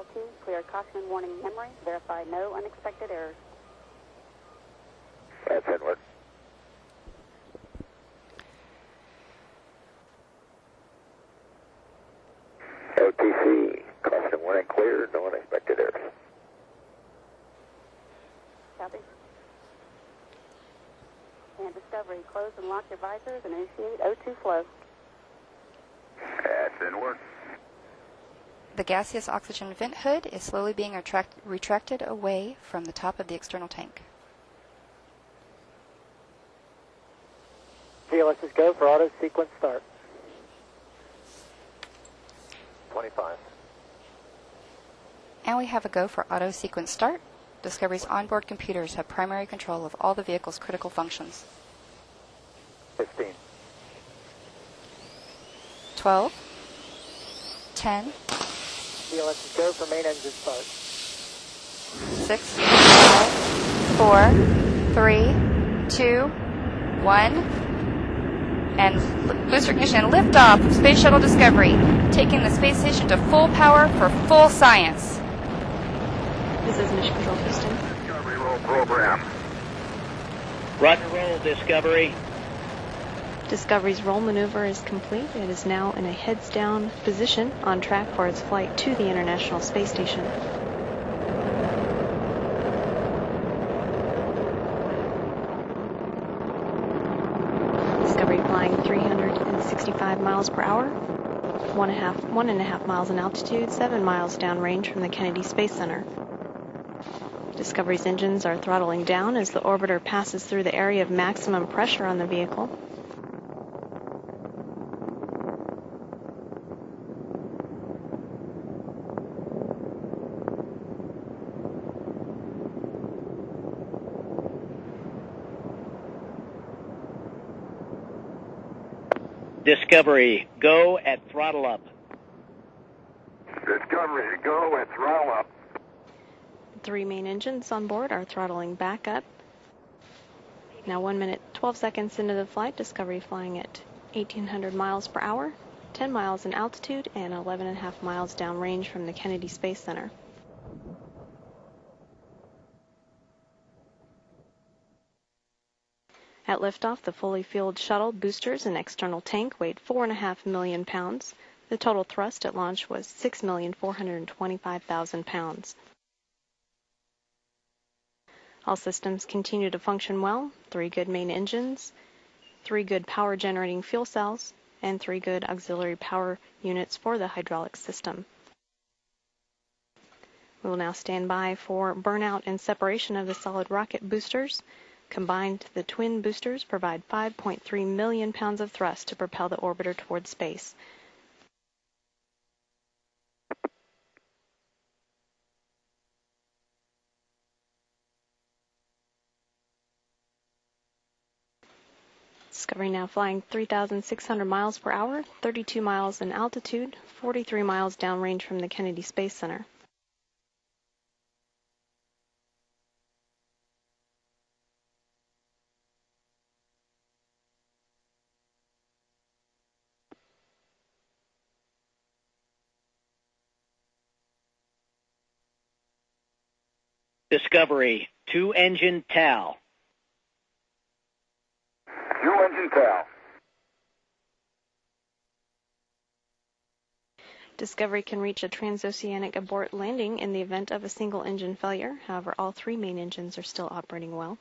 LT, clear caution and warning memory. Verify no unexpected errors. That's Edward. OTC, caution and warning clear, no unexpected errors. Copy. And Discovery, close and lock your visors and initiate O2 flow. That's Edward. The gaseous oxygen vent hood is slowly being retracted away from the top of the external tank. TLS's go for auto sequence start. 25. And we have a go for auto sequence start. Discovery's onboard computers have primary control of all the vehicle's critical functions. 15. 12. 10. TLS's go for main engine start. 6. 5. 4. 3. 2. 1. And booster ignition and liftoff of Space Shuttle Discovery, taking the space station to full power for full science. This is Mission Control Houston. Discovery roll program. Roger roll, Discovery. Discovery's roll maneuver is complete. It is now in a heads-down position on track for its flight to the International Space Station. Discovery flying 365 miles per hour, 1.5 miles in altitude, 7 miles downrange from the Kennedy Space Center. Discovery's engines are throttling down as the orbiter passes through the area of maximum pressure on the vehicle. Discovery, go at throttle up. Discovery, go at throttle up. 3 main engines on board are throttling back up. Now 1 minute, 12 seconds into the flight, Discovery flying at 1,800 miles per hour, 10 miles in altitude, and 11.5 miles downrange from the Kennedy Space Center. At liftoff, the fully fueled shuttle, boosters, and external tank weighed 4.5 million pounds. The total thrust at launch was 6,425,000 pounds. All systems continue to function well. 3 good main engines, 3 good power generating fuel cells, and 3 good auxiliary power units for the hydraulic system. We will now stand by for burnout and separation of the solid rocket boosters. Combined, the twin boosters provide 5.3 million pounds of thrust to propel the orbiter toward space. Discovery now flying 3,600 miles per hour, 32 miles in altitude, 43 miles downrange from the Kennedy Space Center. Discovery, 2-engine TAL. 2-engine TAL. Discovery can reach a transoceanic abort landing in the event of a single engine failure. However, all 3 main engines are still operating well.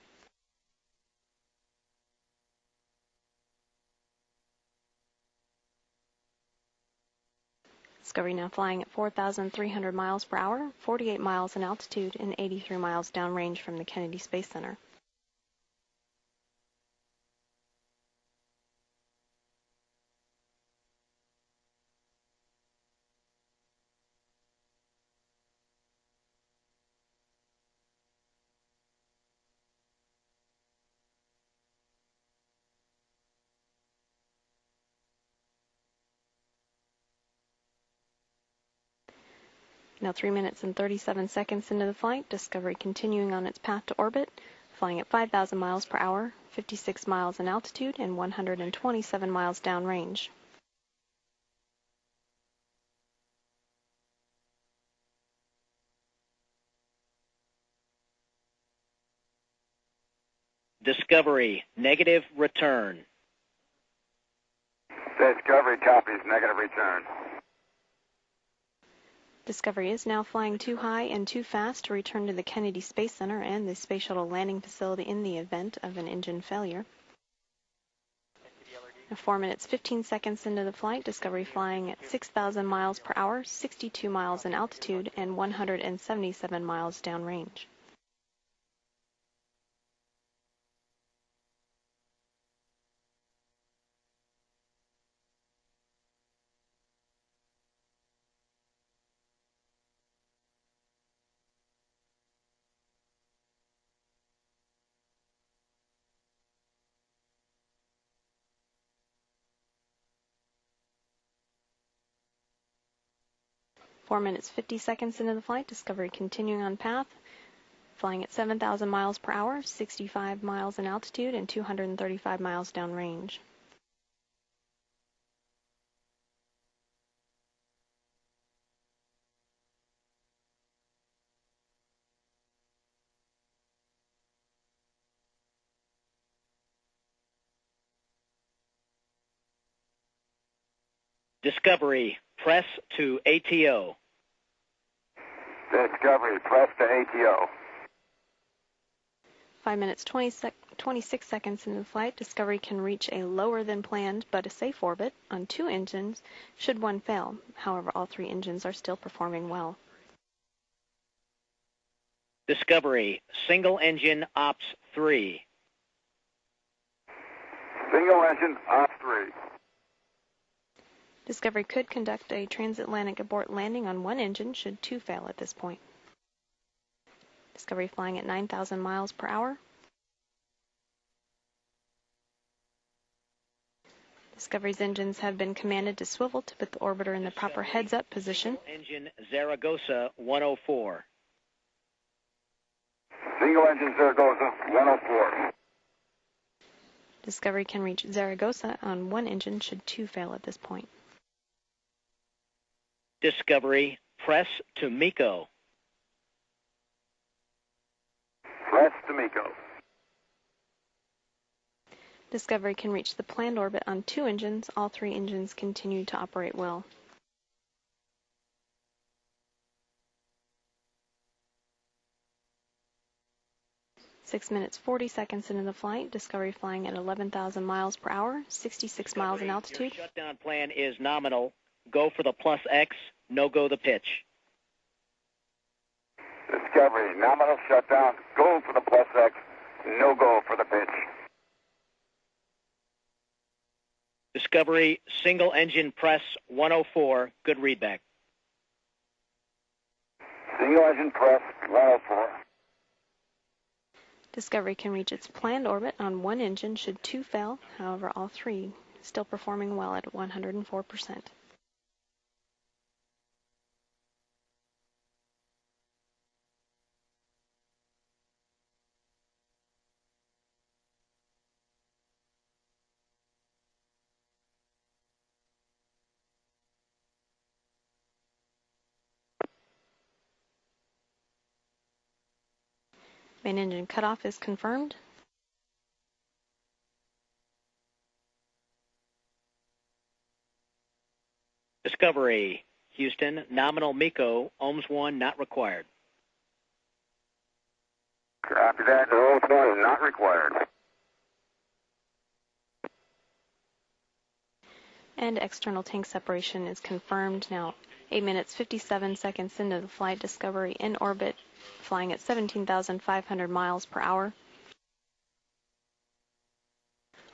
Discovery now flying at 4,300 miles per hour, 48 miles in altitude, and 83 miles downrange from the Kennedy Space Center. Now 3 minutes and 37 seconds into the flight, Discovery continuing on its path to orbit, flying at 5,000 miles per hour, 56 miles in altitude, and 127 miles downrange. Discovery, negative return. Discovery copies, negative return. Discovery is now flying too high and too fast to return to the Kennedy Space Center and the Space Shuttle landing facility in the event of an engine failure. 4 minutes, 15 seconds into the flight, Discovery flying at 6,000 miles per hour, 62 miles in altitude, and 177 miles downrange. Four minutes, 50 seconds into the flight, Discovery continuing on path, flying at 7,000 miles per hour, 65 miles in altitude, and 235 miles downrange. Discovery, press to ATO. Discovery, press to ATO. 5 minutes, 26 seconds into the flight, Discovery can reach a lower than planned but a safe orbit on 2 engines should one fail. However, all 3 engines are still performing well. Discovery, single engine ops 3. Single engine ops 3. Discovery could conduct a transatlantic abort landing on 1 engine should 2 fail at this point. Discovery flying at 9,000 miles per hour. Discovery's engines have been commanded to swivel to put the orbiter in the proper heads-up position. Engine Zaragoza 104. Single engine Zaragoza 104. Discovery can reach Zaragoza on 1 engine should 2 fail at this point. Discovery, press to MECO. Press to MECO. Discovery can reach the planned orbit on 2 engines. All 3 engines continue to operate well. Six minutes, 40 seconds into the flight, Discovery flying at 11,000 miles per hour, 66 miles in altitude. Your shutdown plan is nominal. Go for the plus X, no go the pitch. Discovery, nominal shutdown. Go for the plus X, no go for the pitch. Discovery, single engine press 104. Good readback. Single engine press 104. Discovery can reach its planned orbit on 1 engine should 2 fail. However, all 3 still performing well at 104%. Main engine cutoff is confirmed. Discovery, Houston, nominal MECO, OHMS 1 not required. Copy that. OHMS 1 is not required. And external tank separation is confirmed. Now, 8 minutes, 57 seconds into the flight, Discovery in orbit, flying at 17,500 miles per hour.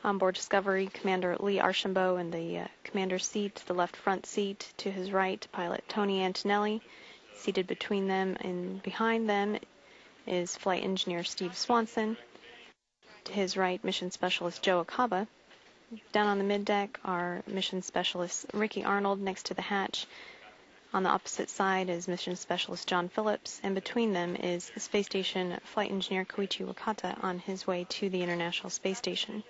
Onboard Discovery, Commander Lee Archambault in the commander's seat, the left front seat. To his right, pilot Tony Antonelli. Seated between them and behind them is flight engineer Steve Swanson. To his right, mission specialist Joe Acaba. Down on the middeck are mission specialist Ricky Arnold next to the hatch. On the opposite side is mission specialist John Phillips, and between them is space station flight engineer Koichi Wakata on his way to the International Space Station.